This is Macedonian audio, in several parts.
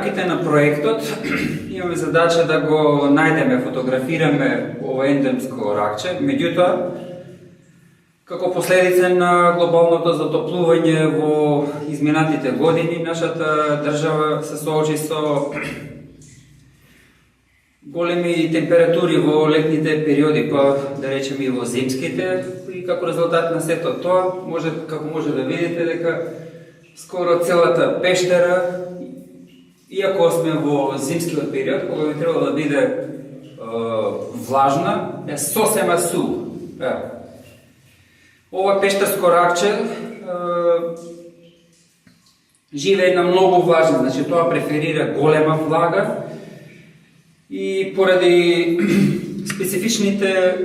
рамките на проектот имаме задача да го најдеме, фотографираме ово ендемско ракче. Меѓутоа, како последица на глобалното затоплување во изминатите години, нашата држава се соочи со големи температури во летните периоди, па да речеме и во зимските, и како резултат на сето тоа, како може да видите дека скоро целата пештера, иако сме во зимскиот период, кога би требало да биде влажна, е сосема су. Ова пештерско ракче живее на многу влажна, значи тоа преферира голема влага и поради специфичните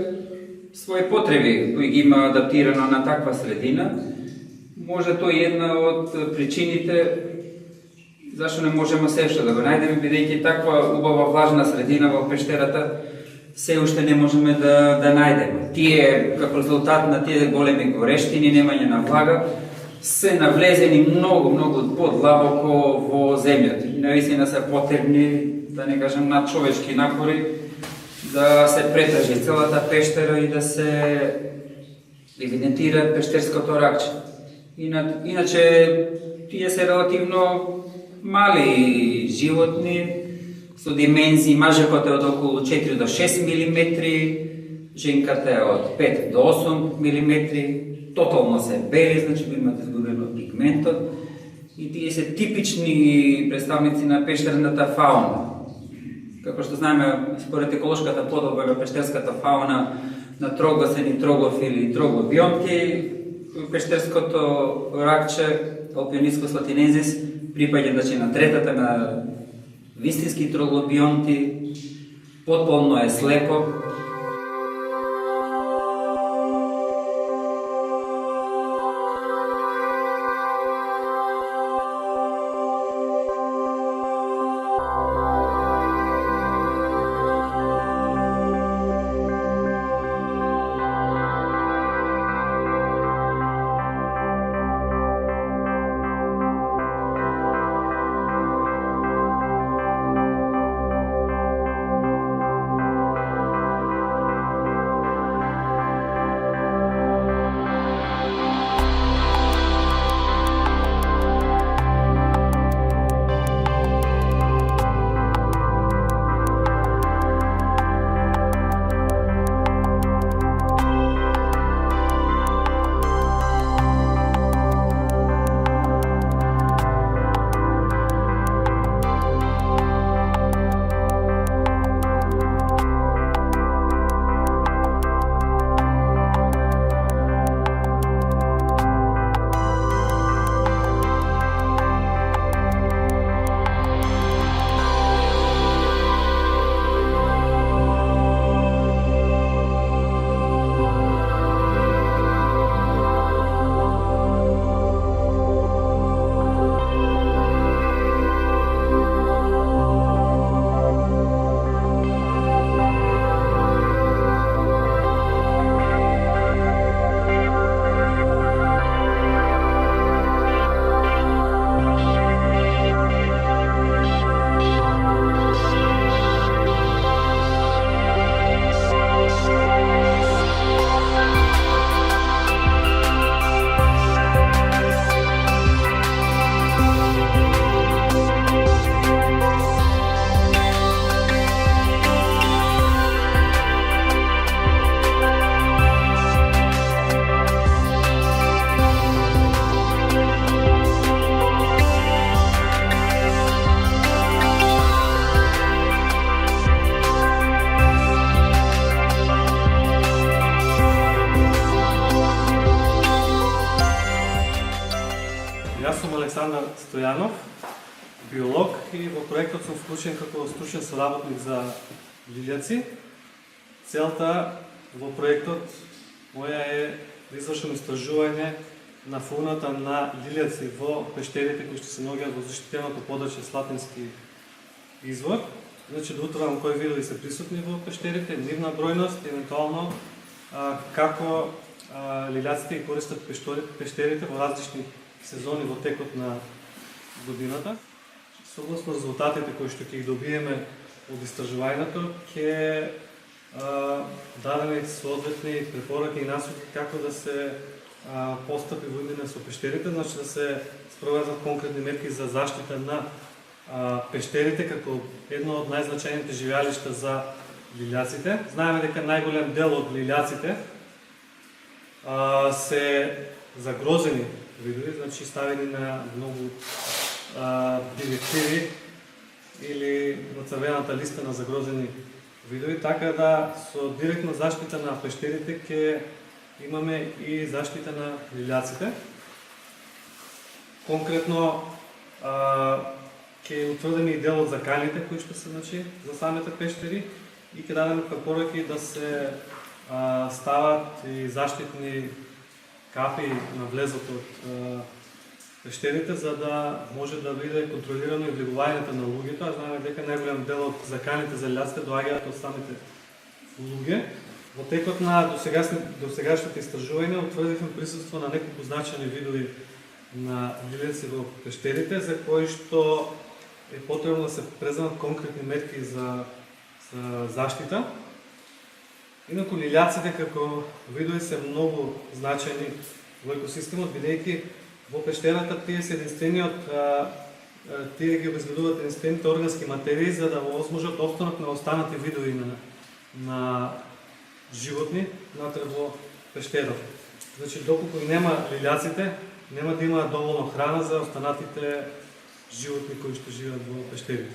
своји потреби кои ги има адаптирано на таква средина, може тоа една од причините зашто не можеме се што да го најдеме, бидејќи таква убава влажна средина во пештерата се уште не можеме да најдеме. Тие, како резултат на тие големи горештини, немање на влага, се навлезени многу подлабоко во земјата. Навистина се потребни, да не кажем, надчовечки напори да се претажи целата пештера и да се евидентира пештерското ракче. Иначе, тие се релативно мали животни, со димензии, мажекот е од околу 4 до 6 мм, женката е од 5 до 8 мм, тотално се бели, значи го имате изгубено пигментот, и тие се типични представници на пештерната фауна. Како што знаеме, според еколошката подоба на пештерската фауна на трогласени троглофили и троглобионти, пештерското ракче, Алпионискус латинензис, припаѓа значи на третата на вистински троглобионти, потполно е слепо. Александар Стојанов, биолог, и во проектот сум вклучен како стручен соработник за лилјаци. Целта во проектот моја е да извршам истражување на фауната на лилјаци во пештерите кои што се наоѓаат во заштитеното подрачје Слатински извор. Значи да утврдам кои видови се присутни во пештерите, нивна бројност, евентуално како лилјаците ги користат пештерите во различни сезони во текот на годината. согласно резултатите кои што ќе ги добиеме од истражувањето, ќе дадеме соодветни препораки и насоки како да се постапи во иднина со пештерите, значи да се спроведат конкретни мерки за заштита на пештерите како едно од најзначајните живеалишта за лилјаците. Знаеме дека најголем дел од лилјаците се загрозени видови, значи ставени на многу директиви или на црвената листа на загрозени видови, така да со директна заштита на пештерите ќе имаме и заштита на лилјаците. Конкретно ќе утврдиме и дел од заканите кои што се значи за самите пештери и ќе дадеме препораки да се стават и заштитни капи на влезот од пештерите, за да може да биде контролирано и влегувањето на луѓето. А знаеме дека најголем дел од заканите за лилјаците доаѓаат од самите луѓе. Во текот на досегашните истражувања утврдивме присуство на неколку значајни видови на лилјаци во пештерите, за кои што е потребно да се преземат конкретни мерки за заштита. Инаку лилјаците како видови се многу значајни во екосистемот, бидејќи во пештерата тие се тие ги обезбедуваат единствените органски материи за да овозможат останок на останати видови на животни внатре во пештерата. Значи, доколку и нема лилјаците, нема да има доволно храна за останатите животни кои што живеат во пештерите.